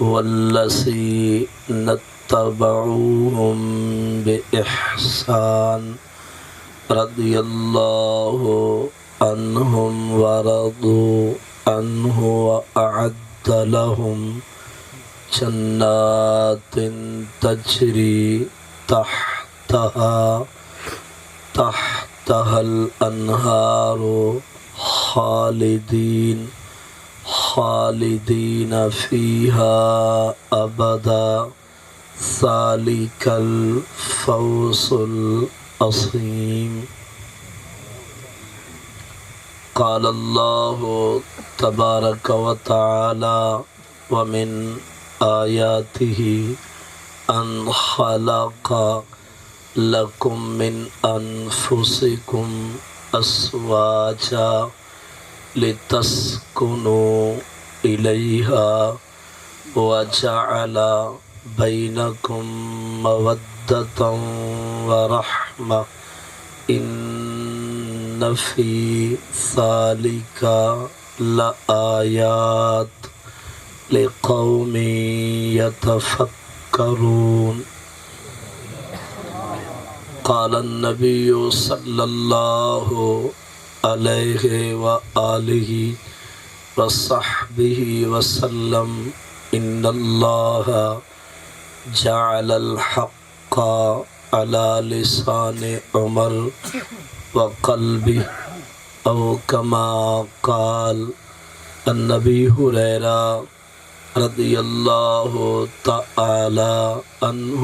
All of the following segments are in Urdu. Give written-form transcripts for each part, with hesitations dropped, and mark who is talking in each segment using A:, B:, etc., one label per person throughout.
A: والذین اتبعوهم بإحسان رضی اللہ عنہم ورضوا عنہ وأعد لهم جنات تجری تحتها الانہار خالدین فیہا ابدا ذالک الفوز العظیم۔ قال اللہ تبارک و تعالی ومن آیاتہ ان خلق لکم من انفسکم ازواجا لتسکنوا الیہا وجعل بینکم مودۃ ورحمہ ان فی ذلک لآیات لقوم یتفکرون۔ قال النبی صلی اللہ علیہ وآلہ وصحبہ وسلم ان اللہ جعل الحق علی لسان عمر وقلبہ او کما قال۔ النبی ہریرہ رضی اللہ تعالی عنہ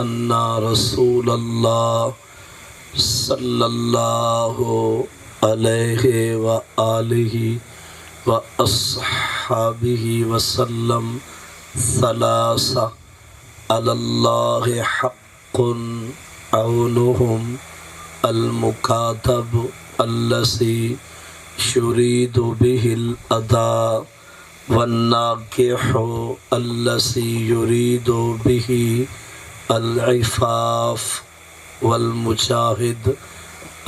A: ان رسول اللہ صلی اللہ علیہ وآلہ واصحابہ وسلم ثلاثہ علی اللہ حق عونہم المکاتب الذی یرید بہ الاداء والناکح الذی یرید بہ العفاف والمجاہد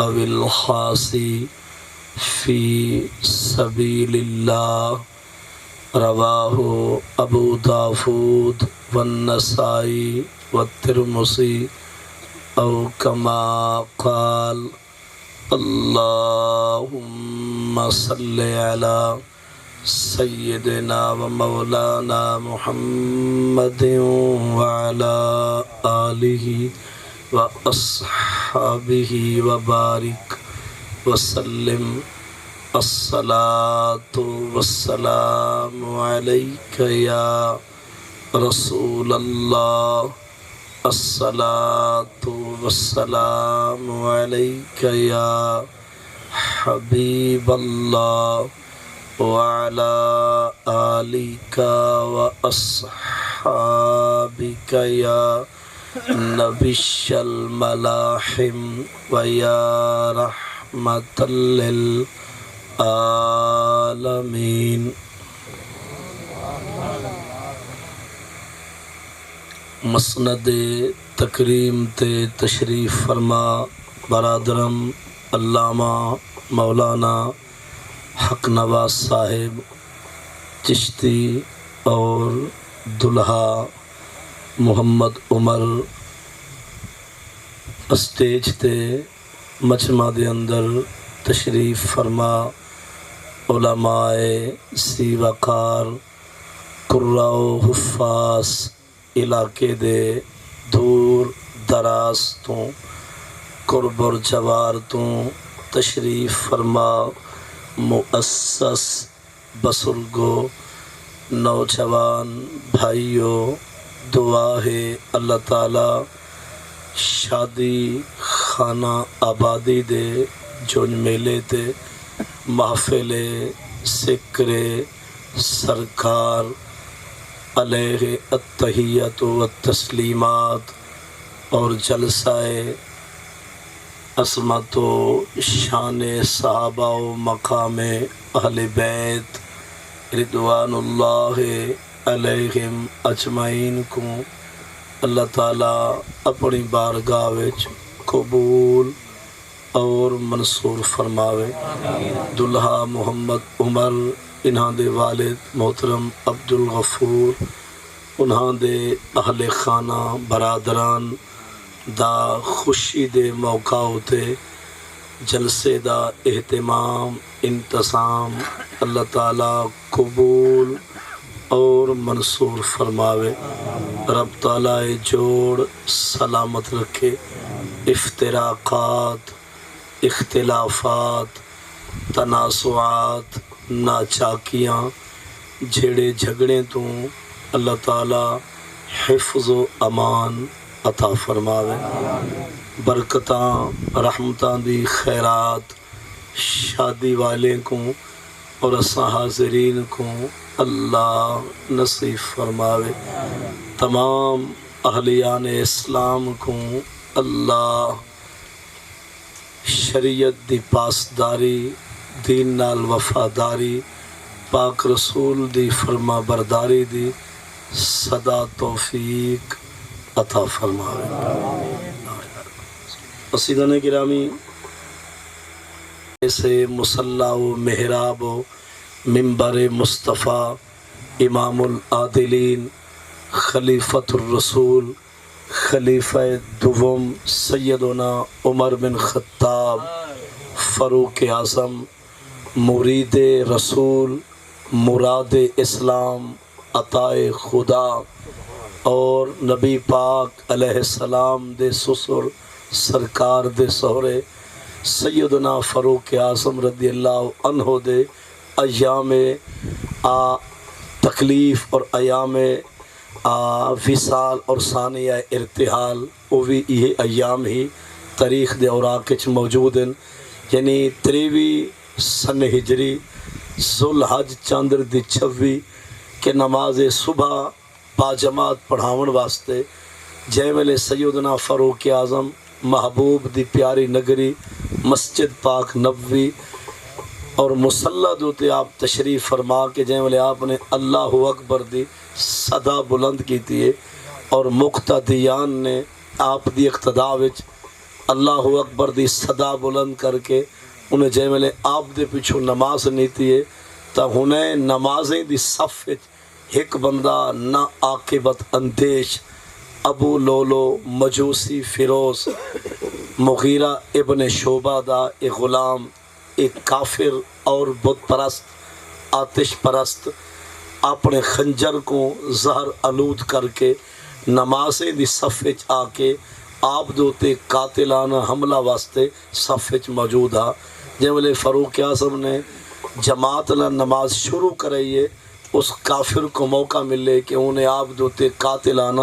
A: او الخاصی فی سبیل اللہ۔ رواہ ابو داود والنسائی والترمذی او کما قال۔ اللہم صل علی سیدنا و مولانا محمد وعلی آلہ و اصحابہ وبارک وسلم۔ الصلاۃ والسلام علیک یا رسول اللہ، الصلاۃ والسلام علیک یا حبیب اللہ وعلی آلک واصحابک یا نبی الملاحم ویا رحمۃ للعالمین۔ مسند تکریم تے تشریف فرما برادرم علامہ مولانا حق نواز صاحب چشتی اور دلہا محمد عمر اسٹیج تے مجمع دے اندر تشریف فرما علماء سی وقار قراء و حفاظ علاقے دے دور دراز تو قرب اور جوار تو تشریف فرما مؤسس بزرگوں نوجوان بھائیوں، دعا ہے اللہ تعالی شادی خانہ آبادی دے جون میلے تے محفل ذکر سرکار علیہ التحیۃ والتسلیمات اور جلسہ عظمت و شان صحابہ و مقام اہل بیت رضوان اللہ علیہم اجمعین کو اللہ تعالیٰ اپنی بارگاہ وچ قبول اور منصور فرماوے۔ دلہا محمد عمر انہاں دے والد محترم عبدالغفور انہاں دے اہل خانہ برادران دا خوشی دے موقع ہوتے جلسے دا اہتمام انتظام اللہ تعالیٰ قبول اور منصور فرماوے۔ رب تعالیٰ جوڑ سلامت رکھے، افتراقات، اختلافات، تنازعات، ناچاکیاں، جھیڑے جھگڑے تو اللہ تعالیٰ حفظ و امان عطا فرماوے۔ برکتاں رحمتاں دی خیرات شادی والے کو اور اساں حاضرین کو اللہ نصیب فرماوے۔ تمام اہلیان اسلام کو اللہ شریعت دی پاسداری، دین نال وفاداری، پاک رسول دی فرما برداری دی سدا توفیق عطا فرماوے۔ قصیدہ گرامی سے مصلی و محراب و منبر مصطفیٰ، امام العادلین، خلیفۃ الرسول، خلیفہ دوم سیدنا عمر بن خطاب فاروق اعظم، مرید رسول، مراد اسلام، عطائے خدا اور نبی پاک علیہ السلام دے سسر سرکار دے سہرے سیدنا فاروق اعظم رضی اللہ عنہ دے ایام تکلیف اور ایام وصال اور ثانیہ ارتحال، وہ بھی یہ ایام ہی تاریخ دے اوراق وچ موجود ہیں، یعنی 23 سن ہجری ذوالحج چاندر دی 26 کہ نماز صبح با جماعت پڑھاون واسطے جے ویلے سیدنا فاروق اعظم محبوب دی پیاری نگری مسجد پاک نبوی اور مصلی دوتے آپ تشریف فرما کے جے ویلے آپ نے اللہ اکبر دی صدا بلند کیتی ہے اور مقتدیان نے آپ دی اقتدا وچ اللہ اکبر دی صدا بلند کر کے انہیں جے ویلے آپ دے پیچھو نماز نیتی ہے تا انہیں نمازیں دی صف وچ ایک بندہ نہ عاقبت اندیش ابو لولو مجوسی فیروز مغیرہ ابن شعبہ دا ایک غلام، ایک کافر اور بت پرست آتش پرست اپنے خنجر کو زہر آلود کر کے نمازیں دی صف وچ آ کے آپ دوتے قاتلانہ حملہ واسطے صف وچ موجود ہا۔ جے ویلے فاروق اعظم نے جماعت لا نماز شروع کرائیے، اس کافر کو موقع ملے کہ انہیں آپ دوتے قاتلانہ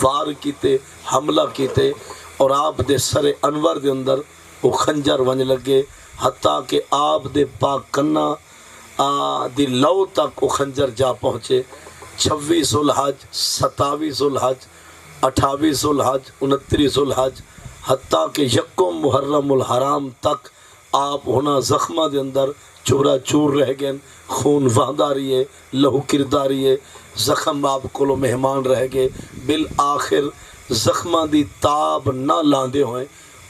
A: وار کیتے، حملہ کیتے اور آپ دے سر انور دے اندر وہ خنجر ونج لگے، حتیٰ کہ آپ دے پاک کنہ دی لو تک وہ خنجر جا پہنچے۔ 26 ذوالحج، 27 ذوالحج، 28 ذوالحج، 29 ذوالحج، حتیٰ کہ یکم محرم الحرام تک آپ ہونا زخمہ دے اندر چورا چور رہ گئے، خون وہداری ہے، لہو کرداری ہے، زخم آپ کو مہمان رہ گئے، بالآخر زخمہ دی تاب نہ لاندے ہوئے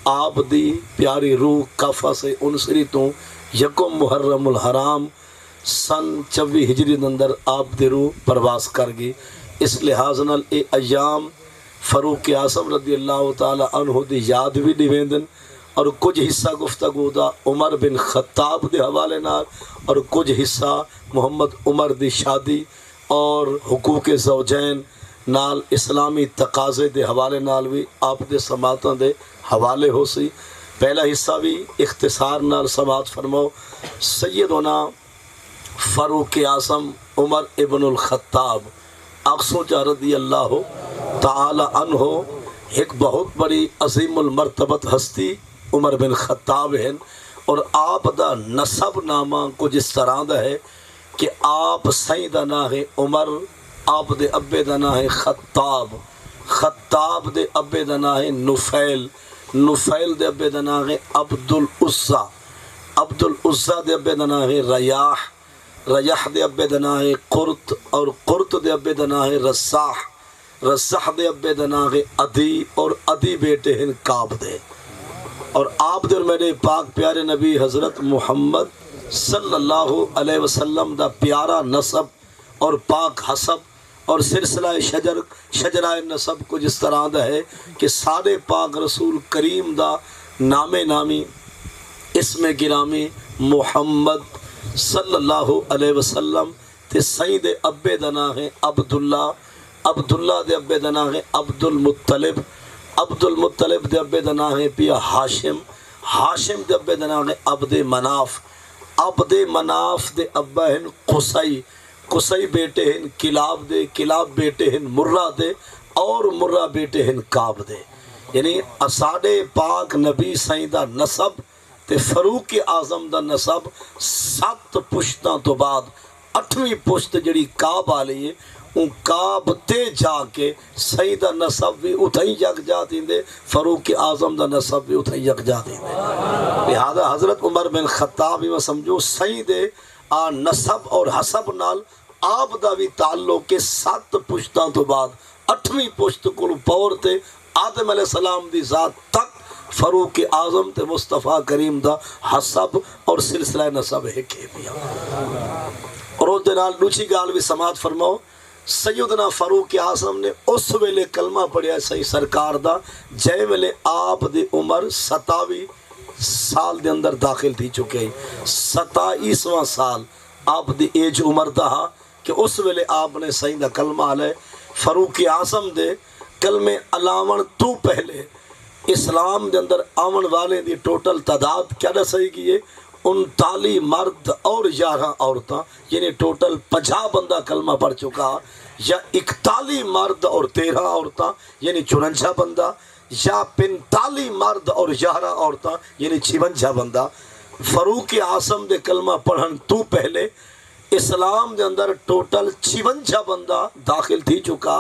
A: آپ دی پیاری روح کافہ سے انسری تو یکم محرم الحرام سن 24 ہجری اندر آپ دی روح پرواز کر گئی۔ اس لحاظ نال اے ایام فاروق اعظم رضی اللہ تعالی عنہ دی یاد بھی دیویندن اور کچھ حصہ گفتگو دا عمر بن خطاب دے حوالے نال اور کچھ حصہ محمد عمر دی شادی اور حقوق زوجین نال اسلامی تقاضے دے حوالے نال بھی آپ دے سماعتاں دے حوالے ہو سی۔ پہلا حصہ بھی اختصار نال سماعت فرماؤ۔ سیدنا فاروق اعظم عمر ابن الخطاب اقصو جا رضی اللہ تعالی عنہ ایک بہت بڑی عظیم المرتبت ہستی عمر بن خطاب ہیں، اور آپ دا نسب نامہ کچھ اس طرح دا ہے کہ آپ سائیں دا نام ہے عمر، آپ دے ابے دا نام ہے خطاب، خطاب دے ابے دا نام ہے نفیل، نفیل دے ابے دا نام ہے عبدالعزہ، عبدالعزہ دے ابے دا نام ہے ریاح، ریاح دے ابے دا نام ہے قرط، اور قرط دے ابے دا نام ہے رزاح، رزاح دے ابے دا نام ہے عدی، اور عدی بیٹے ہیں کعب دے۔ اور آپ در میرے پاک پیارے نبی حضرت محمد صلی اللہ علیہ وسلم دا پیارا نسب اور پاک حسب اور سلسلہ شجرہ نسب کو جس طرح دا ہے کہ سارے پاک رسول کریم دا نام نامی اسم گرامی محمد صلی اللہ علیہ وسلم تے سائیں دے ابے دا نام ہے عبداللہ دے ابے دا نام ہے عبد المطلب دے ابے دا نام ہے پیا ہاشم دے ابے دا نام ہے عبد مناف دے ابا ہیں قصی بیٹے ہیں کلاب بیٹے ہیں مرہ دے اور مرہ بیٹے ہیں کعب دے. یعنی اساڈے پاک نبی سائیں دا نسب تے فاروق اعظم دا نسب 7 پشتاں تو بعد 8ویں پشت جڑی کعب والی ہے ان کعب تے جا کے سائیں دا نسب بھی اتھائی یک جا دیندے فاروق اعظم دا نسب بھی اتھائی یک جا دیندے. لہذا حضرت عمر بن خطاب میں سمجھو سائیں دے نسب اور حسب نال آپ دا بھی تعلق کے 7 پشتاں تو بعد 8ویں پشت کو پور تے آدم علیہ السلام دی ذات تک فاروق اعظم تے مصطفیٰ کریم دا حسب اور سلسلہ نسب ہے کہ پیا. اور اس دنال دوسری گال بھی سماعت فرماؤ. سیدنا فاروق اعظم نے اس ویلے کلمہ پڑھیا صحیح سرکار دا جے ویلے آپ دی عمر 27 سال دے اندر داخل تھی چکے ہیں. 27واں سال آپ دی ایج عمر دا کہ اس ویلے آپ نے صحیح دا کلمہ علیہ فاروق اعظم دے کلمے علاوہ تو پہلے اسلام دے اندر آمن والے دی ٹوٹل تعداد کیا نہ صحیح کیے 39 مرد اور 11 عورتاں یعنی ٹوٹل 50 بندہ کلمہ پڑھ چکا یا 41 مرد اور 13 عورتاں یعنی 54 بندہ یا 45 مرد اور 11 عورتاں یعنی 56 بندہ. فاروق اعظم دے کلمہ پڑھن تو پہلے اسلام دے اندر ٹوٹل 56 بندہ داخل تھی چکا.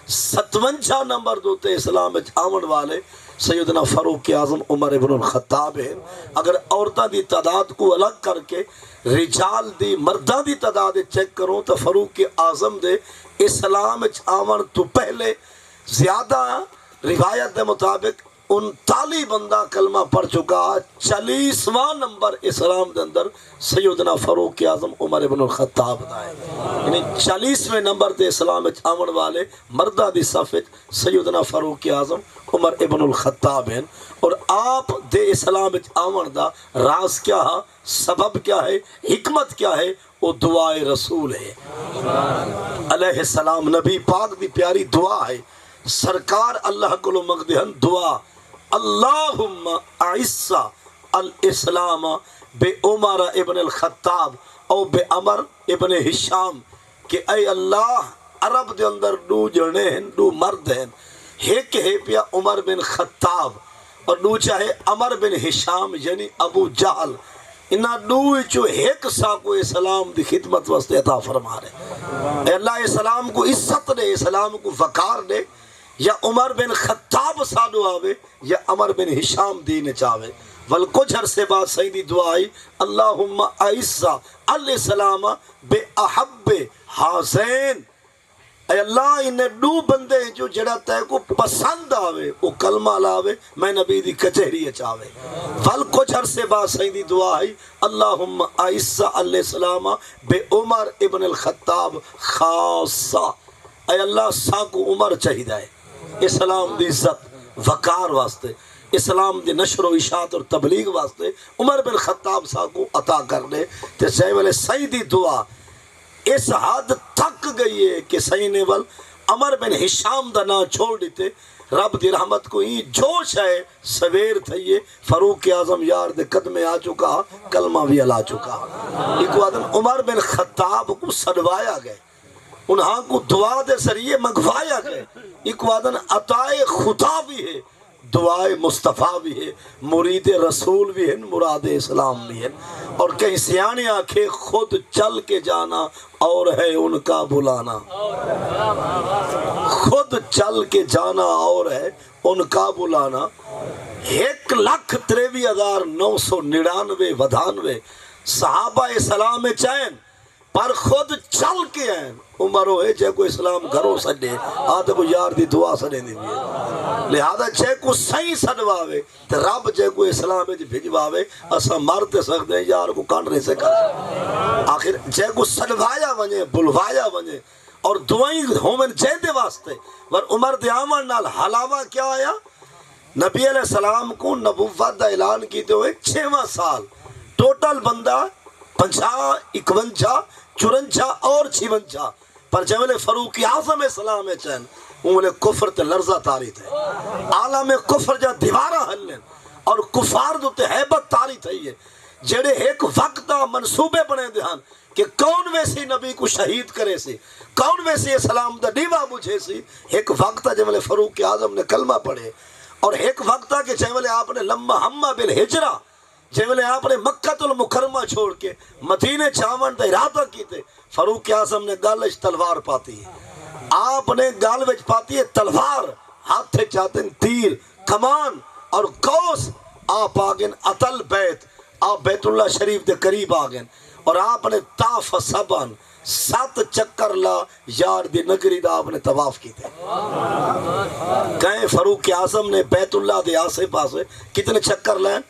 A: 57 نمبر دوتے اسلام میں آمن والے سیدنا فاروق اعظم عمر ابن الخطاب ہیں. اگر عورتہ دی تعداد کو الگ کر کے رجال دی مردہ دی تعداد چیک کروں تو فاروق اعظم دے اسلام میں آمن تو پہلے زیادہ روایت دے مطابق 39 بندہ کلمہ پڑھ چکا. 40واں نمبر اسلام دے اندر سیدنا فاروق اعظم عمر ابن الخطاب دائے. یعنی 40ویں نمبر دے اسلام میں آمن والے مردہ دی صفت سیدنا فاروق اعظم عمر ابن الخطاب ہیں. اور آپ دے اسلام میں آمن دا راز کیا ہے، سبب کیا ہے، حکمت کیا ہے؟ وہ دعائے رسول ہے علیہ السلام. نبی پاک دی پیاری دعا ہے. سرکار اللہ کو مغدہن دعا اللہم اعز الاسلام بے عمر ابن الخطاب او بے عمر ابن ہشام کہ اے اللہ عرب دے اندر 2 جنے ہیں 2 مرد ہیں. ایک ہے پیا عمر بن خطاب اور 2 چاہے عمر بن ہشام یعنی ابو جہل. انہاں 2 چو ایک سا کو اسلام دی خدمت واسطے عطا فرما رہے. اے اللہ اسلام کو عزت دے، اسلام کو وقار دے. یا عمر بن خطاب سادو آوے یا عمر بن ہشام دین چاوے. کچھ عرصے بعد سیدی دعائی اللہم اعز الاسلام بے احب حاسین. اے اللہ انہیں 2 بندے جو جڑا تے کو پسند آوے وہ کلمہ لاوے میں نبی دی کچہری چاوے. کچھ عرصے بعد سیدی دعائی اللہم اعز الاسلام بے عمر ابن الخطاب خاصہ. اے اللہ ساکو عمر چاہیدہ ہے اسلام دی عزت وقار واسطے، اسلام دی نشر و اشاعت اور تبلیغ واسطے عمر بن خطاب صاحب کو عطا کر دے. تے سہی والے سیدی دعا اس حد تک گئی ہے کہ سہی نے ول عمر بن ہشام دا نا چھوڑ دیتے. رب دی رحمت کو ہی جوش ہے سویر تھئیے فاروق اعظم یار دے قدمے آ چکا، کلمہ بھی علا چکا. ایک آدم عمر بن خطاب کو صدوایا گئے، انہاں کو دعا دے ذریعے منگوایا گئے. ایک وعدن عطائے خدا بھی ہے، دعائے مصطفیٰ بھی ہے، مرید رسول بھی ہے، مراد اسلام بھی ہے. اور کہیں سیانے آنکھیں خود چل کے جانا اور ہے ان کا بلانا. خود چل کے جانا اور ہے ان کا بلانا. 1,93,999 صحابہ اسلام چین پر خود چل کے ہیں. عمر ہوئے جے کو اسلام گھروں سڈے آدھے کو یار دی دعا سڈے دی بھی. لہذا جے کو صحیح سڈواوے تو رب جے کو اسلام بھجواوے اسا مرتے سکتے ہیں یار کو کانڈنے سے کر. آخر جے کو سڈوایا ونجے بلوایا ونجے اور دعائیں ہومن جیندے واسطے ور عمر دے آمن نال حلاوہ کیا آیا نبی علیہ السلام کو نبوت دا اعلان کیتے ہوئے 6واں سال ٹوٹل بندہ 50 51 54 اور 56 پر جملے فاروق اعظم اسلام چین انہیں کفر تے لرزہ تاری تھے عالم کفر جا دیوارہ ہلن اور کفار دو تے حیبت تاری تھی ہے جڑے ایک وقت منصوبے بنے دہان کہ کون ویسی نبی کو شہید کرے سی کون ویسی اسلام دا دیوا بجھے سی ایک وقت جملے فاروق اعظم نے کلمہ پڑھے اور ایک وقت کہ جملے آپ نے لمحہ ہمہ بالہجرہ جملے آپ نے مکہ المکرمہ چھوڑ کے مدینے چاون دا ارادہ کیتے فاروق اعظم نے گالش تلوار پاتی ہے آپ نے گال وچ پاتی ہے تلوار ہاتھے چاہتے ہیں تیر کمان اور قوس آپ آگن اتل بیت آپ بیت اللہ شریف دے قریب آگن اور آپ نے طاف سبان 7 چکر لا یار دی نگری دا آپ نے طواف کی تھے کہیں فاروق اعظم نے بیت اللہ دے آسے پاسے کتنے چکر لین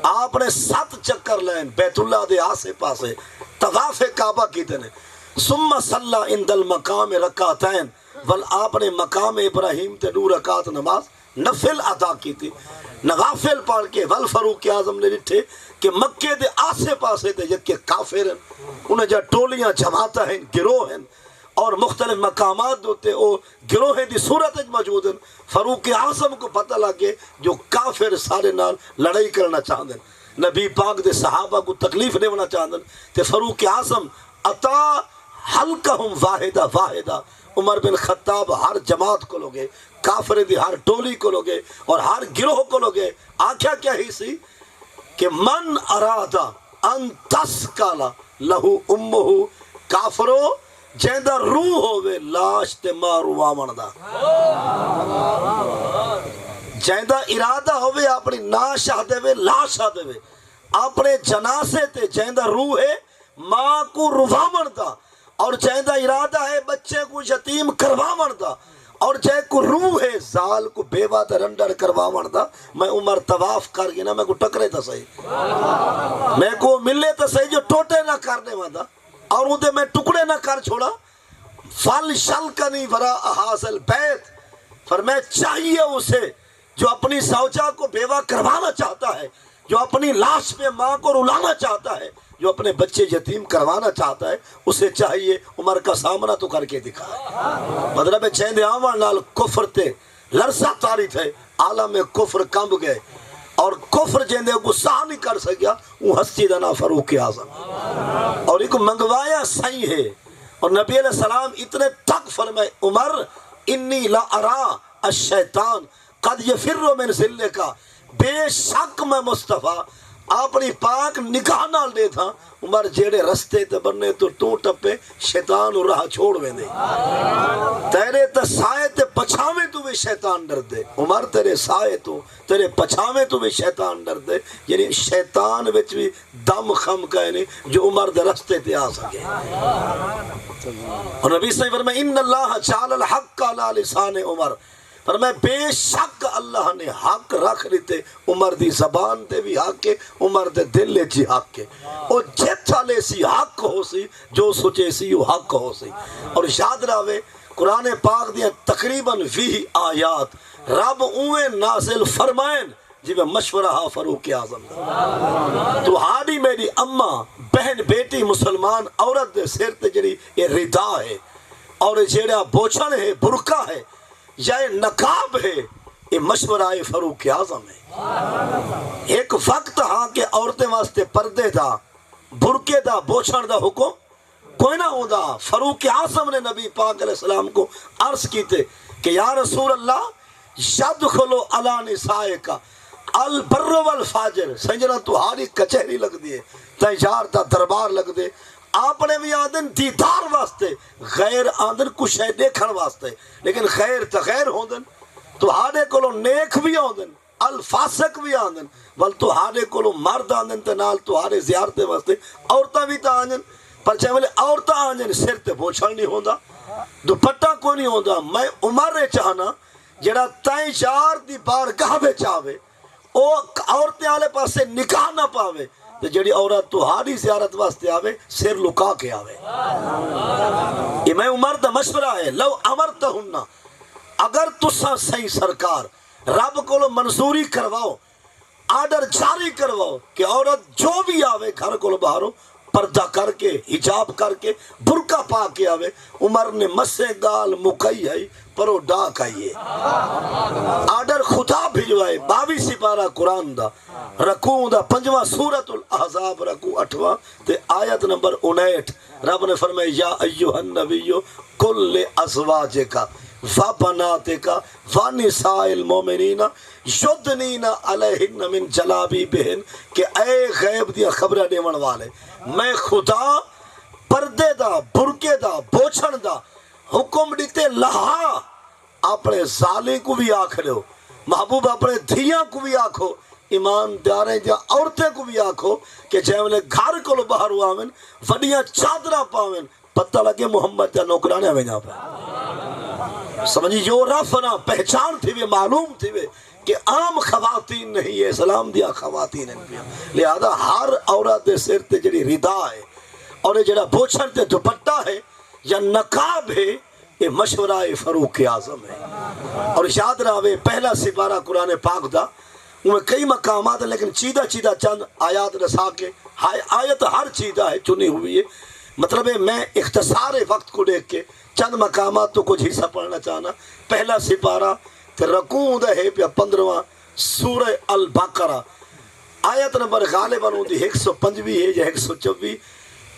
A: آپ نے 7 چکر لین بیت اللہ دے آسے پاسے طواف کعبہ کی تھے ثم صلی عند المقام رکعتین ول آپ نے مقام ابراہیم تے 2 رکعت نماز نفل ادا کی تھی نوافل پڑھ کے ول فاروق اعظم نے ڈٹھے کہ مکے دے آسے پاسے دے یکے کافر ہیں انہیں جا ٹولیاں جماعتیں ہیں گروہ ہیں اور مختلف مقامات ہوتے او گروہ دی صورت موجود ہیں فاروق اعظم کو پتہ لگے جو کافر سارے نال لڑائی کرنا چاہتے ہیں نبی پاک دے صحابہ کو تکلیف دینا چاہتے ہیں تے فاروق اعظم عطا حلقہم واحدہ واحدہ عمر بن خطاب ہر جماعت کو لوگے کافر دی ہر ٹولی کو لوگے اور ہر گروہ کو لوگے آکھیا کیا ہی سی کہ من ارادہ ان تسکالا لہو امہو کافرو جیندہ روح ہوئے لاش تے مارو آمن دا جیندہ ارادہ ہوئے اپنی ناش آدھے وے لاش آدھے وے اپنے جناسے تے جیندہ روح ہے ماں کو روامن دا اور جیندہ ارادہ ہے بچے کو یتیم کرواون دا اور جے کو روح ہے زال کو بیوہ تے رنڈر کرواون دا میں عمر طواف کر گی نا میں کو ٹکرے تا صحیح میں کو ملے تا صحیح جو ٹوٹے نہ کرنے وادا اور اندھے میں ٹکڑے نہ کر چھوڑا فل شلکنی ورا حاصل بیت فرمائے چاہیے اسے جو اپنی زوجہ کو بیوہ کروانا چاہتا ہے جو اپنی لاش پہ ماں کو رلانا چاہتا ہے جو اپنے بچے یتیم کروانا چاہتا ہے اسے چاہیے عمر کا سامنا تو کر کے دکھائے مطلب چیندے آوان نال کفر تے لرزہ تاری تھے عالم کفر کمب گئے اور کفر جیندے کو ساہ نہیں کر سکیا وہ ہستی دنا فاروق اعظم اور ایک منگوایا صحیح ہے اور نبی علیہ السلام اتنے تک فرمائے عمر انی لا ارا الشیطان قد یفر من ذلے کا بے شک میں مصطفیٰ اپنی پاک نگاہ نال دے تھا عمر جیڑے رستے تے بننے تو ٹپے شیطان اور راہ چھوڑ ویندے تیرے تے سائے تے پچھاویں تو بھی شیطان ڈر دے عمر تیرے سائے تو تیرے پچھاویں تو بھی شیطان ڈر دے یعنی شیطان وچ بھی دم خم کہنے جو عمر دے رستے تے آ سکے اور نبی صلی اللہ علیہ وسلم ان اللہ جعل الحق علی لسان عمر فرمائے بے شک اللہ نے حق رکھ لیتے عمر دی زبان دے بھی حق کے عمر دے دل لے جی حق کے اور جتھا لے سی حق ہو سی جو سوچے سی وہ حق ہو سی اور یاد رہے قرآن پاک دیا تقریباً 20 آیات رب اوے نازل فرمائیں جی میں مشورہ ہا فاروق اعظم تو ہاڑی میری اماں بہن بیٹی مسلمان عورت دے سر تے جڑی یہ ردا ہے اور جیڑا بوچھن ہے برقع ہے یا نقاب ہے یہ مشورہ فاروق اعظم ہے ایک وقت ہاں کہ عورتیں واسطے پردے دا برقے دا بوچھن دا حکم کوئی نہ ہوں دا فاروق اعظم نے نبی پاک علیہ السلام کو عرض کیتے کہ یا رسول اللہ یدخلو علی نسائے کا البر والفاجر سنجنا تو ہاری کچہری لگ دیئے تیجار تا دربار لگ دے آپ نے بھی آدن دیدار واسطے غیر آدن کچھ ہے دیکھن واسطے لیکن خیر تا غیر ہوندن تو ہارے کولو نیک بھی آدن الفاسق بھی آدن بل تو ہارے کولو مرد آدن تے نال تو ہارے زیارتے واسطے عورتہ بھی تا آدن پر چاہے بلے عورتہ آدن سر تے بوچھل نہیں ہوندا دوپٹہ کوئی نہیں ہوندا میں عمر رے چاہنا جڑا تائیں چار دی بار گاہ بے چاہوے او عورتیں آلے پاسے نکاح نہ پاوے تے جڑی عورت تہاڈی زیارت واسطے آوے سر لکا کے آوے. یہ میں عمر دا مشورہ ہے. لو امرتہن، اگر تساں صحیح سرکار رب کو منظوری کرواؤ، آرڈر جاری کرواؤ کہ عورت جو بھی آوے گھر کو باہروں پردہ کر کے حجاب کر کے برقع پا کے آوے. عمر نے مسے گال مکئی ہے پرو ڈاک آئیے. آرڈر خدا بھجوائے. 22 سپارہ قرآن دا رکوع دا 5واں سورۃ الاحزاب رکوع 8واں تے آیت نمبر 59. رب نے فرمایا یا ایھا النبی قل لازواجک وبناتک ونساء المؤمنین یدنین علیہن من جلابیبہن، کہ اے غیب دیا خبریں دیون والے میں خدا پردے دا برقے دا بوچھن دا حکم دیتے لہا. اپنے زالے کو بھی آکھ لو، محبوب اپنے دھیاں کو بھی آکھو، ایمانداریں جا عورتیں کو بھی آکھو کہ جے انہیں گھر کو باہر آویں وڈیاں چادرہ پاویں پتہ لگے محمد جا نوکرانے آویں جا پہ. سمجھی جو رفنا پہچان تھی وے معلوم تھی وے کہ عام خواتین نہیں ہے، اسلام دیا خواتین ہیں. لہذا ہر عورت دے سر تے جڑی ردا ہے اور جڑا بوچھن تے دوپٹہ ہے یا نقاب ہے، یہ مشورہ فاروق اعظم ہے. اور یاد رہے پہلا سپارہ قرآن پاک دا میں کئی مقامات ہیں لیکن چیدہ چند آیات رسا کے آیت ہر چیدہ ہے چنی ہوئی ہے. مطلب ہے میں اختصار وقت کو دیکھ کے چند مقامات تو کچھ حصہ پڑھنا چاہنا. پہلا سپارہ تے رکوع دا ہے پہ 15واں سورہ البقرہ آیت نمبر غالباً ہوندی 125 ہے یا 124.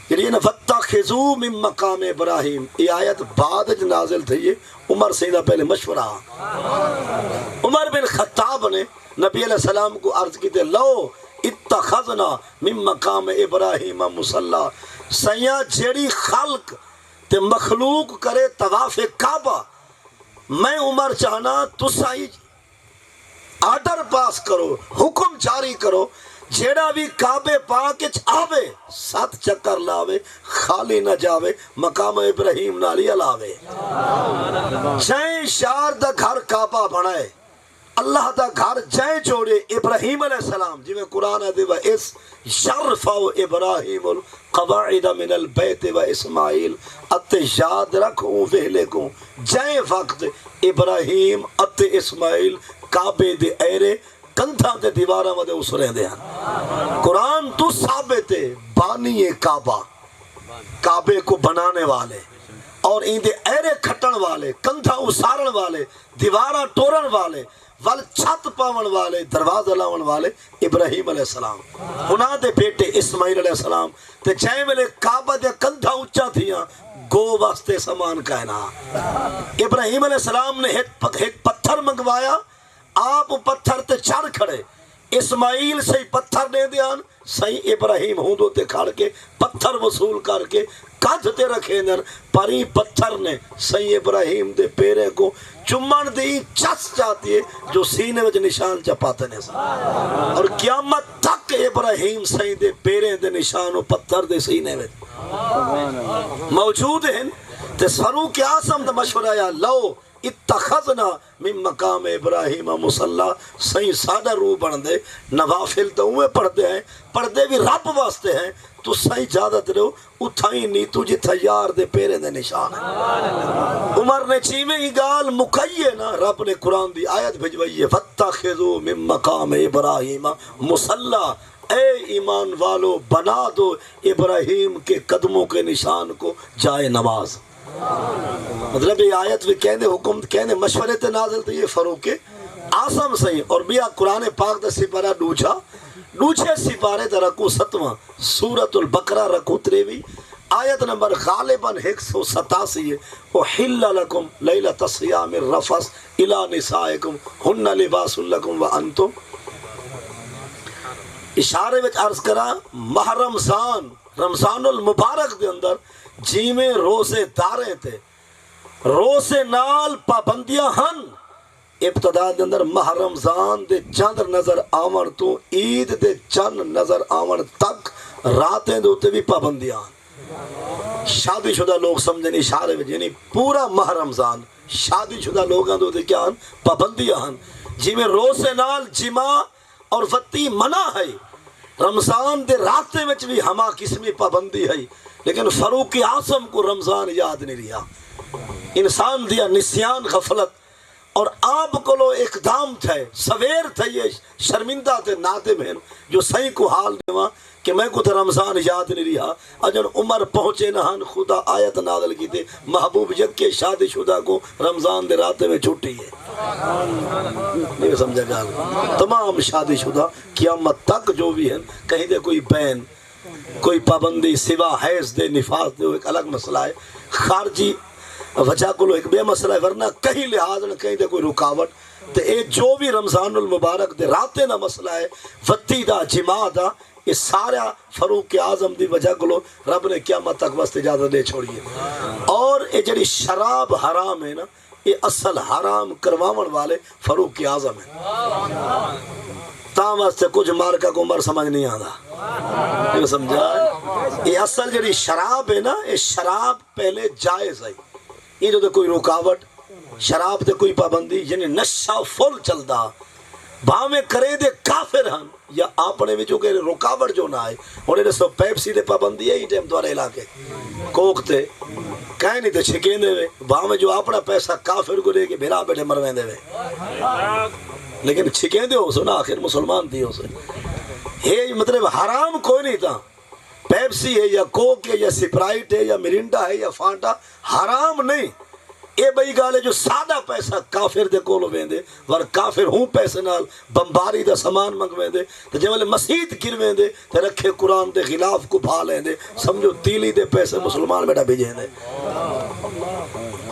A: یعنی نا وَاتَّخِذُوا مِن مَقَامِ ابراہیم، یہ آیت بعد نازل تھی ہے. عمر سیدہ پہلے مشورہ عمر بن خطاب نے نبی علیہ السلام کو عرض کی تھے لو اتخذنا من مقام ابراہیم مصلی، سیاں جیڑی خلق تے مخلوق کرے طواف کعبہ، میں عمر چاہنا تسائی آرڈر پاس کرو، حکم جاری کرو، جیڑا بھی کعبے پاک آوے 7 چکر لاوے خالی نہ جاوے، مقام ابراہیم نالی علاوے. جائیں شار دا گھر کعبہ بنائے، اللہ دا گھر جائیں جوڑے ابراہیم علیہ السلام جی میں قرآن دے و اس شرفو ابراہیم القواعد من البیت و اسماعیل اتے یاد رکھوں ویلے کو جائیں وقت ابراہیم اتے اسماعیل کعبے دے ایرے کندھا دے دیوارہ مدے اسرے دے ہیں. قرآن تو ثابت ہے بانی کعبہ، کعبے کو بنانے والے اور ان دے ایرے کھٹن والے، کندھا اسارن والے، دیوارہ ٹورن والے، ول چھت پاون والے، دروازہ لاون والے ابراہیم علیہ السلام. انہاں دے بیٹے اسماعیل علیہ السلام تے جائیں ویلے کعبہ دے کندھا اچھا تھیاں گو واسطے سامان کائنا. ابراہیم علیہ السلام نے ایک پتھر منگوایا، آپ پتھر تے چڑھ کھڑے، اسماعیل صحیح پتھر دے دیان، صحیح ابراہیم ہوندو تے کھڑ کے پتھر وصول کر کے کدھ تے رکھے در پری پتھر نے صحیح ابراہیم دے پیرے کو چمن دی چس جاتی ہے جو سینے وچ نشان چپاتے نے سا. اور قیامت تک ابراہیم صحیح دے پیرے دے نشان و پتھر دے سینے وچ موجود ہیں. تے فاروق اعظم دا مشورہ یا لو اتخذنا من مقام ابراہیم مصلی، صحیح سادہ روح بن دے، نوافل تو اوے پڑھتے بھی رب واسطے ہیں، تو صحیح جادت رہو اتھائی نہیں تجھے تھیار دے پیرے دے نشان ہے. عمر نے چیمیں ہی گال مکئیے نا، رب نے قرآن دی آیت بھجوائیے وَاتَّخِذُوا مِن مَقَامِ ابراہیم مصلی، اے ایمان والو بنا دو ابراہیم کے قدموں کے نشان کو جائے نماز. مطلب یہ آیت بھی کہنے حکم کہنے مشورے تے نازل تھے یہ فاروق اعظم صحیح. اور بیا قرآن پاک دا سپارہ دوچھے سپارے دا رکوع 7واں سورۃ البقرہ رکوع 23 آیت نمبر غالباً 187 ہے. احل لکم لیلۃ الصیام الرفث الی نسائکم ہن لباس لکم وانتم. اشارے وچ عرض کرا ماہ رمضان المبارک دے اندر جی میں روزے دارے تھے، روزے نال پابندیاں ہن. ابتدا دے اندر ماہ رمضان دے چند نظر آون تو عید دے چند نظر آون تک راتیں دے ہوتے بھی پابندیاں ہن. شادی شدہ لوگ سمجھیں اشارے میں یعنی پورا ماہ رمضان شادی شدہ لوگاں دے ہوتے کیا ہن پابندیاں ہن. جی میں روزے نال جماع اور وطی منع ہے، رمضان دے راتے میں بھی ہما قسمی پابندی ہے، لیکن فاروق اعظم کو رمضان یاد نہیں رہا. انسان دیا نسیان غفلت، اور آپ کو لو اقدام تھے سویر تھے یہ شرمندہ تھے نادم ہیں جو صحیح کو حال دیوا کہ میں کو تو رمضان یاد نہیں رہا. اجن عمر پہنچے نہان خدا آیت نازل کی تھے محبوب جگ کے شادی شدہ کو رمضان دے راتے میں چھٹی ہے. نہیں سمجھا گا؟ تمام شادی شدہ قیامت تک جو بھی ہیں کہیں دے کوئی بین کوئی پابندی سوا حیض دے نفاس دے ایک الگ مسئلہ ہے، خارجی وجہ کو لو ایک بے مسئلہ ہے، ورنہ کہیں لحاظ نہ کہیں دے کوئی رکاوٹ تے اے جو بھی رمضان المبارک دے راتے نہ مسئلہ ہے وتی دا جماع دا یہ سارا فاروق اعظم دی وجہ کو لو رب نے قیامت تک واسطے اجازت دے چھوڑی ہے. اور یہ جڑی شراب حرام ہے نا یہ اصل حرام کرواون والے فاروق اعظم ہیں. تاں واسطے کچھ مارکا کو عمر سمجھ نہیں آتا، یہ سمجھا؟ یہ اصل جڑی شراب ہے نا یہ شراب پہلے جائز ہے، یہ جو کوئی رکاوٹ شراب تے کوئی پابندی یعنی نشہ فل چلدا بھاویں کرے دے کافر ہن یا اپنے وچوں کہ رکاوٹ جو نہ آئے. ہن یہ سو پیپسی دے پابندی ہے ہی ٹائم دوارے علاقے کوک تے کہیں نہیں تے چھکیندے وے بھاویں جو اپنا پیسہ کافر کو لے کے بھیرا بیٹھے مرویندے وے، لیکن چھکیندے ہو سو نا آخر مسلمان تھی ہو سو. یہ مطلب حرام کوئی نہیں تھا، پیپسی ہے یا کوک ہے یا سپرائٹ ہے یا مرینڈا ہے یا فانٹا حرام نہیں. اے بھئی گالے جو سادہ پیسہ کافر دے کولو ویندے ور کافر ہوں پیسے نال بمباری دا سامان منگویندے تے جے مسجد گرویندے تے رکھے قرآن دے خلاف کو بھا لیندے سمجھو تیلی دے پیسے مسلمان بیٹا بھیجیندے.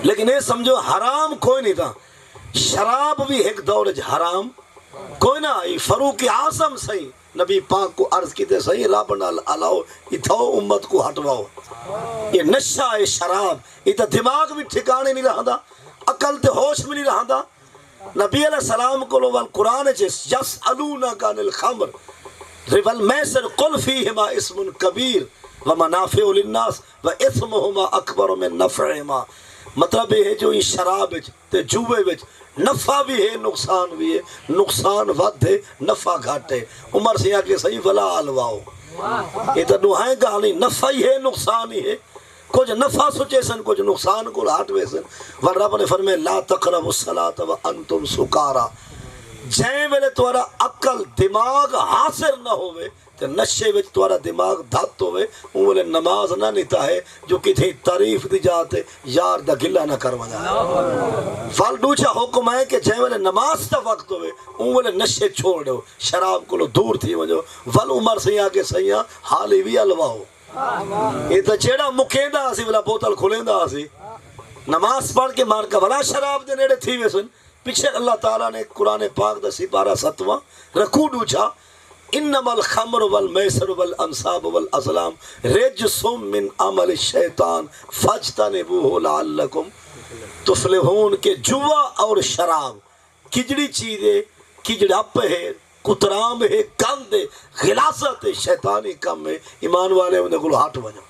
A: لیکن اے سمجھو حرام کوئی نہیں تھا. شراب بھی ایک دور حرام کوئی نہ. فاروق اعظم صحیح نبی پاک کو عرض کیتے صحیح رب نال الاؤ اتھاؤ امت کو ہٹواؤ. یہ نشہ ہے شراب، یہ تو دماغ بھی ٹھکانے نہیں رہا، عقل تے ہوش بھی نہیں رہا. نبی علیہ السلام کو لو قرآن یسألونک عن الخمر والمیسر قل فیہما اسم کبیر ومنافع للناس واثمہما اکبر من نفعہما. مطلب یہ ہے جو یہ شراب تے جوے وچ نفع بھی ہے نقصان بھی ہے، نقصان ود ہے نفع گھٹ ہے. عمر سے آگے صحیح ولا الواؤ یہ تو دعائیں کہانی نفع ہی ہے نقصان ہی ہے. کچھ نفع سوچے سن کچھ نقصان کو ہٹوے سن. ور رب نے فرمائے لا تقربوا الصلاۃ وانتم سکارا. جے ویلے تمہارا عقل دماغ حاضر نہ ہوئے تے نشے وچ تمہارا دماغ دھت ہوئے اون ویلے نماز نہ نیتا ہے جو کتھی تعریف دی جاتے یار دا گلہ نہ کروا جائے. فال دوسرا حکم ہے کہ جے ویلے نماز دا وقت ہوئے اون ویلے نشے چھوڑ دو شراب کو دور تھی وجو ول عمر سے آگے سیاں حالی بھی الواؤ. یہ تو چیڑا مکیندا اسی ولا بوتل کھولیندا اسی نماز پڑھ کے مار کا ولا شراب دے نیڑے تھی ویسن. پیچھے اللہ تعالیٰ نے قرآن پاک دا سپارہ 7واں رکوع ڈوچا انما الخمر والمیسر والانصاب والازلام رجس من عمل الشیطان فاجتنبوہ لعلکم تفلحون. کہ جوا اور شراب کجڑی چیزیں کجڑپ ہے کترام ہے گند ہے غلاظت ہے شیطانی کم ہے. ایمان والے انہیں کو ہٹ وجہ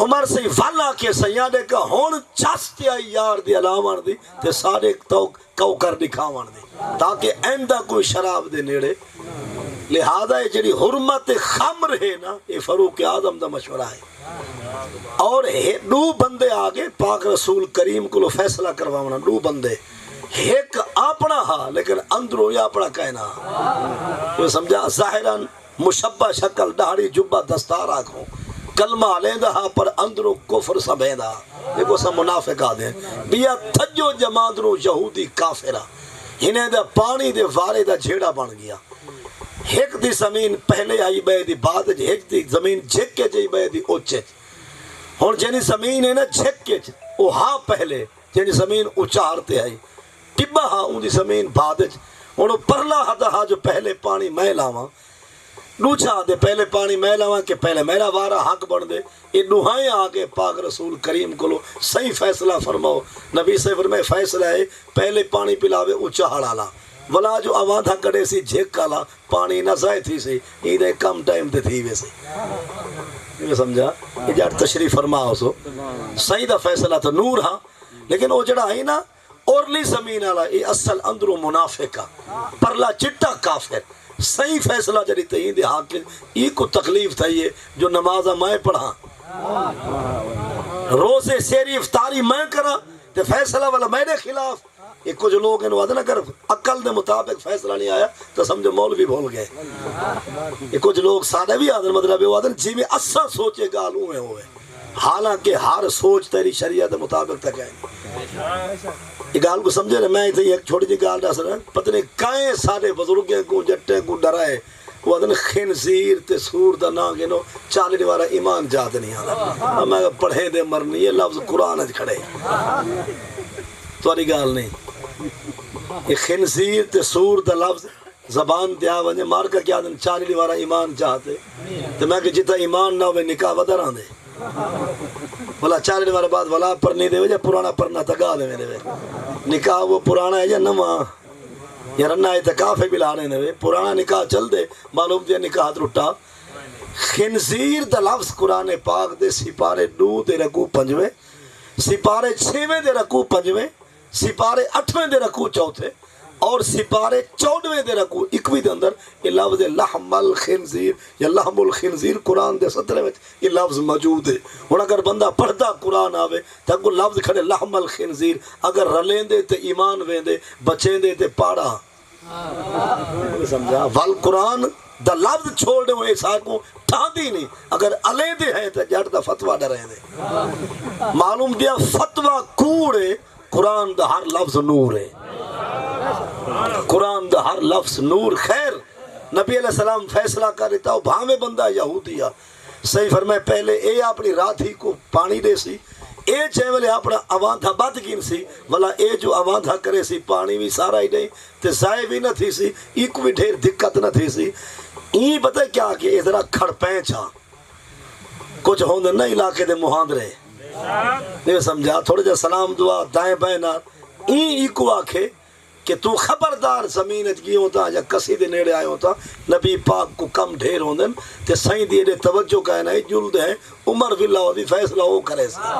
A: عمر سے والا کے سیادے کا ہون چاستے آئی یار دی علامان دی تے سارے کو کر دکھاوان دی تاکہ ایندہ کوئی شراب دے نیڑے. لہذا یہ جڑی حرمت خمر ہے نا یہ فاروق اعظم دا مشورہ ہے. اور دو بندے آگے پاک رسول کریم کو لو فیصلہ کروانا. دو بندے ایک اپنا ہاں لیکن اندروں یا اپنا کہنا یہ سمجھا ظاہراً مشبہ شکل داڑھی جبہ دستار آنکھوں کلمہ لیندہ پر اندروں کفر سبیندہ. دیکھو سا منافق آدھیں بیا تھجو جماندروں یہودی کافرہ انہیں دا پانی دے وارے دا جھیڑا بن گیا. ایک دی زمین پہلے آئی بے دی بعد ایک دی زمین جھک کے جائی بے دی اوچے. اور جنی زمین ہے نا جھک کے وہ ہاں پہلے جنی زمین اچھارتے آئی ٹبا ہاں ان دی زمین بعد اور پرلا ہاں جو پہلے پانی میں لاواں دوچا دے پہلے پانی میں لاواں کہ پہلے میرا وارا حق بن دے. یہ دوہائیں آگے پاک رسول کریم کو لو صحیح فیصلہ فرماؤ. نبی سے فرمائے فیصلہ ہے پہلے پانی پلاوے اونچا ہڑالا ولا جو آوادھا کڑے سی جھیک کالا پانی نہ زائے تھی سی ایدے کم ٹائم دے تھی ویسے. یہ سمجھا یہ جاڑ تشریف فرماؤ سو صحیح دا فیصلہ تو نور ہاں لیکن وہ جڑا ہے نا اورلی زمین والا یہ اصل اندروں منافقہ پرلا چٹا کافر صحیح فیصلہ جڑی تئیں دے حق ای کو تکلیف تھئی ہے جو نماز میں پڑھا روزے سیری افطاری میں کرا تے فیصلہ والا میرے خلاف یہ کچھ لوگ انہوں آدھے نا کر عقل دے مطابق فیصلہ نہیں آیا تو سمجھو مولوی بھول گئے یہ کچھ لوگ سادہ بھی آدھے مطلب وہ آدھے جی میں اصلا سوچے گالوں میں ہوئے حالانکہ ہر سوچ تیری شریعت مطابق تک ہے یہ گال کو سمجھے میں ایک چھوٹی جی گال ڈا سر پتہ نہیں کائیں سارے بزرگیں کو جٹیں کو ڈرائے وہ آدھے خنزیر تے سور دا نا گنو چالنے والا ایمان جات نہیں آدھا میں پڑھے دے مرنی یہ لفظ قرآن اج کھڑے تواری گال نہیں یہ خنزیر تے سور دا لفظ زبان دیا ونجے مار کا کیا دن چالنے والا ایمان جاتے تو میں کہ جتا ایمان نہ ہوئے نکاح ودر آن دے بلا چالنے والا بعد ولا پرنی دے وجہ پرانا پرنا تگا دے میرے نکاح وہ پرانا ہے یا نما یا رنہ اعتکاف ہے بلانے دے پرانا نکاح چل دے معلوم دیا نکاح رٹا خنزیر دا لفظ قرآن پاک دے سپارے 2 دے رکو 5ویں سپارے 6ویں دے رکو 5ویں سپارے 8ویں دے رکو 4تھے اور سپارے 14ویں دے رکو 21 دے اندر یہ لفظ لحم الخنزیر یا لحم الخنزیر قرآن دے 17 میں یہ لفظ موجود ہے اور اگر بندہ پڑھتا قرآن آوے تو اگر لفظ کھڑے لحم الخنزیر اگر رلیں دے تے ایمان ویں دے بچیں دے تے پاڑا سمجھا والقرآن دا لفظ چھوڑ دے وہ ایسا کو ٹھاندی نہیں اگر علیہ دے ہیں تو جڑ دا فتوہ ڈرے دے معلوم دیا فتوہ کوڑے قرآن دا ہر لفظ نور ہے قرآن دا ہر لفظ نور خیر نبی علیہ السلام فیصلہ کر رہتا ہو بھامے بندہ یہودیہ صحیح فرمائے پہلے اے اپنی رات ہی کو پانی دے سی اے چاہے والے اپنا آواندھا بات گین سی والا اے جو آواندھا کرے سی پانی بھی سارا ہی نہیں تے ضائع بھی نہ تھی سی ایک بھی ڈھیر دقت نہ تھی سی این بتا کیا کہ ادھرا کھڑ پینچا کچھ ہوندے نہ علاقے دے مہاندرے نہیں سمجھا تھوڑے جا سلام دعا دائیں بائیں نہ این کو آکھے کہ تو خبردار زمین اچگی ہوتا یا کسی دے نیڑے آئے ہوتا نبی پاک کو کم ڈھیر ہوندن تے سائیں دیئے توجہ کہنا ہے جلد ہے عمر واللہ ہو دی فیصلہ ہو کرے سا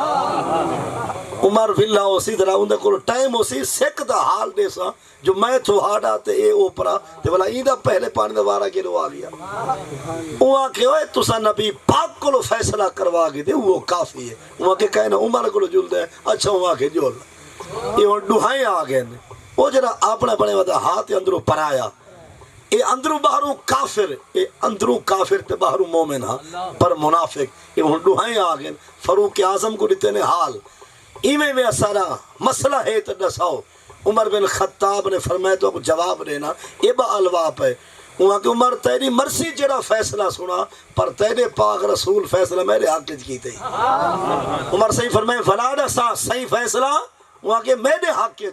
A: عمر واللہ ہو سی درہ ہوندے کو ٹائم ہو سی سیک دا حال دے سا جو میں تو ہاڑا تے اے اوپرا تے والا ایدہ پہلے پانی دا وارا کے لو آگیا وہ آکے ہوئے تو سا نبی پاک کو لو فیصلہ کروا گی دے وہ کافی ہے وہ آکے کہنا عمر کو لو جلد ہے اچھا وہ آکے جل یہ ڈوہائیں آگئے وہ جرا اپنے بنے ودا ہاتھ اندروں پرایا اے اندروں باہروں کافر اے اندروں کافر تے باہروں مومن ہاں پر منافق یہ ڈوہائیں آگئے فاروق اعظم کو دیتے نے حال ایمیں میں سارا مسئلہ ہے تو دساؤ عمر بن خطاب نے فرمایا تو جواب دینا یہ با الواپ ہے وہاں کہ عمر تیری مرضی جڑا فیصلہ سنا پر تیرے پاک رسول فیصلہ میرے حق کی تھی عمر صحیح فرمائے فلانا سا صحیح فیصلہ وہاں کہ میرے حق کی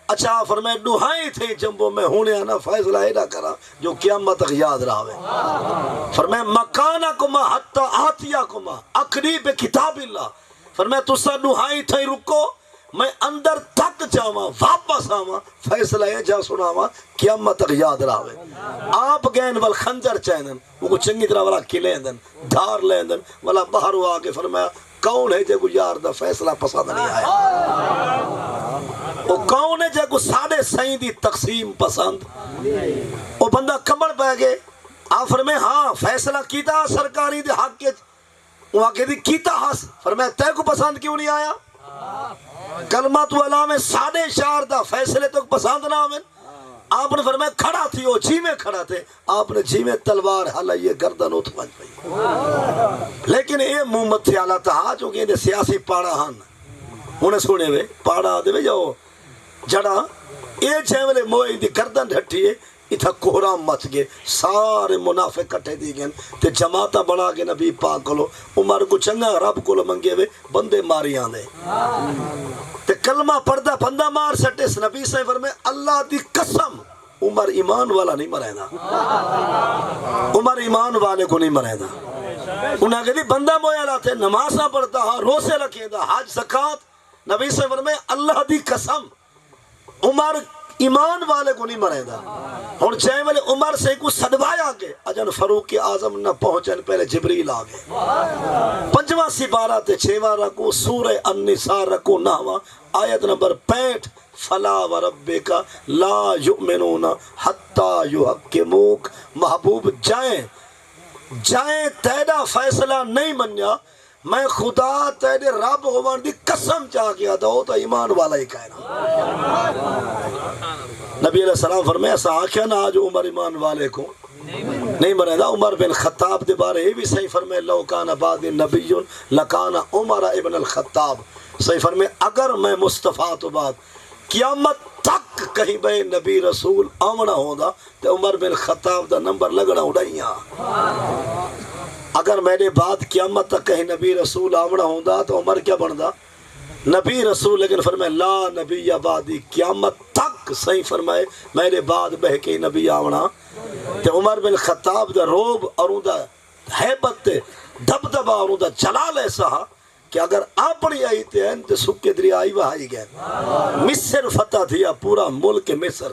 A: اچھا فرمائے ڈوہائیں تھے جنبوں میں ہونے آنا فیصلہ ایڈا کرا جو قیامت تک یاد رہا فرمائے مکانکما حتی آتیاکما اقریب کتاب اللہ فرمائے تو سا ڈوہائیں تھے رکو میں اندر تک جاواں واپس آواں فیصلہ ہے جا سناواں قیامت تک یاد رہا آپ گئن وال خنجر چاہنن وہ کو چنگی طرح والا کلیں دن دھار لیں دن والا باہر ہوا کے فرمایا کون ہے جے کو یار دا فیصلہ پسند نہیں آیا وہ کون ہے جے کو ساڑھے سائیں دی تقسیم پسند وہ بندہ کمر پہ گئے آپ فرمائے ہاں فیصلہ کیتا سرکاری دے حق کے وہاں کہ دی کیتا حس فرمائے تے کو پسند کیوں نہیں آیا کلمہ تو اللہ میں ساڑھے شار دا فیصلے تو پسند نہ آمین آپ نے فرمایا کھڑا تھی وہ جی میں کھڑا تھے آپ نے جی میں تلوار حلائیے گردن اتھ بنج پئی لیکن اے محمد تھی آلہ تہا جو کہ سیاسی پاڑا ہن انہیں سونے ہوئے پاڑا دے وے جاؤ جڑا اے چھوڑے موئی دی گردن ڈھٹی ہے اتھا کوہرام مچ گئے سارے منافق کٹھے دی گئے تے جماعتہ بڑھا کے نبی پاک کلو عمر کو چنگا رب کلو منگے ہوئے بندے ماری آنے تے کلمہ پڑھدا بندہ مار سٹے نبی سے فرمائے اللہ دی قسم عمر ایمان والا نہیں مرے دا عمر ایمان والے کو نہیں مرے دا انہاں کہتے بندہ مویا لاتے نماز نہ پڑھتا ہاں روزے رکھے دا حج زکات نبی سے فرمائے اللہ دی قسم عمر ایمان والے کو نہیں مرے دا اور چاہے والے عمر سے کو صدوایا گے اجن فاروق اعظم نہ پہنچن پہلے جبریل آگے 5واں سپارہ تے 6واں رکو سورہ النساء رکو 9واں آیت نمبر 65 فلا وربک لا یؤمنون حتی یحکموک، محبوب جائیں تیرا فیصلہ نہیں منیا، میں خدا تیرے رب ہون دی قسم چاہ کے آتا ہو تو ایمان والا ہی کہنا۔ نبی علیہ السلام فرمایا ایسا آکھیا نہ آج عمر ایمان والے کو نہیں مرے دا۔ عمر بن خطاب دے بارے یہ بھی صحیح فرمائے لو کان بعد نبی لکان عمر ابن الخطاب، صحیح فرمائے اگر میں مصطفیٰ تو بعد قیامت تک کہیں بے نبی رسول آمنا ہوندا تو عمر بن خطاب دا نمبر لگنا اڑائیاں۔ اگر میرے بعد قیامت تک کہیں نبی رسول آمنا ہوندا تو عمر کیا بندا؟ نبی رسول، لیکن فرمائے لا نبی بعدی، قیامت تک صحیح فرمائے میرے بعد بہ کے نبی آمنا۔ تے عمر بن خطاب دا روب اور ان دا حیبت دبدبا اور ان دا جلال ایسا کہ اگر اپنی آئی تے ہیں تے سکے دریائی وہائی گئے۔ مصر فتح دیا، پورا ملک مصر،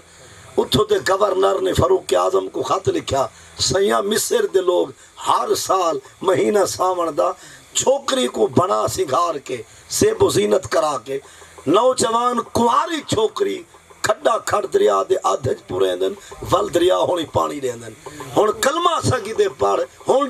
A: اتھو تے گورنر نے فاروق اعظم کو خط لکھا، سیاں مصر دے لوگ ہر سال مہینہ ساون دا چھوکری کو بنا سنگھار کے سیب و زینت کرا کے نوجوان کواری چھوکری کھڈا کھڑ دریا دے آدھج پورے دن ول دریا ہونی پانی دے دن۔ ہن کلمہ سگی دے پڑھ ہن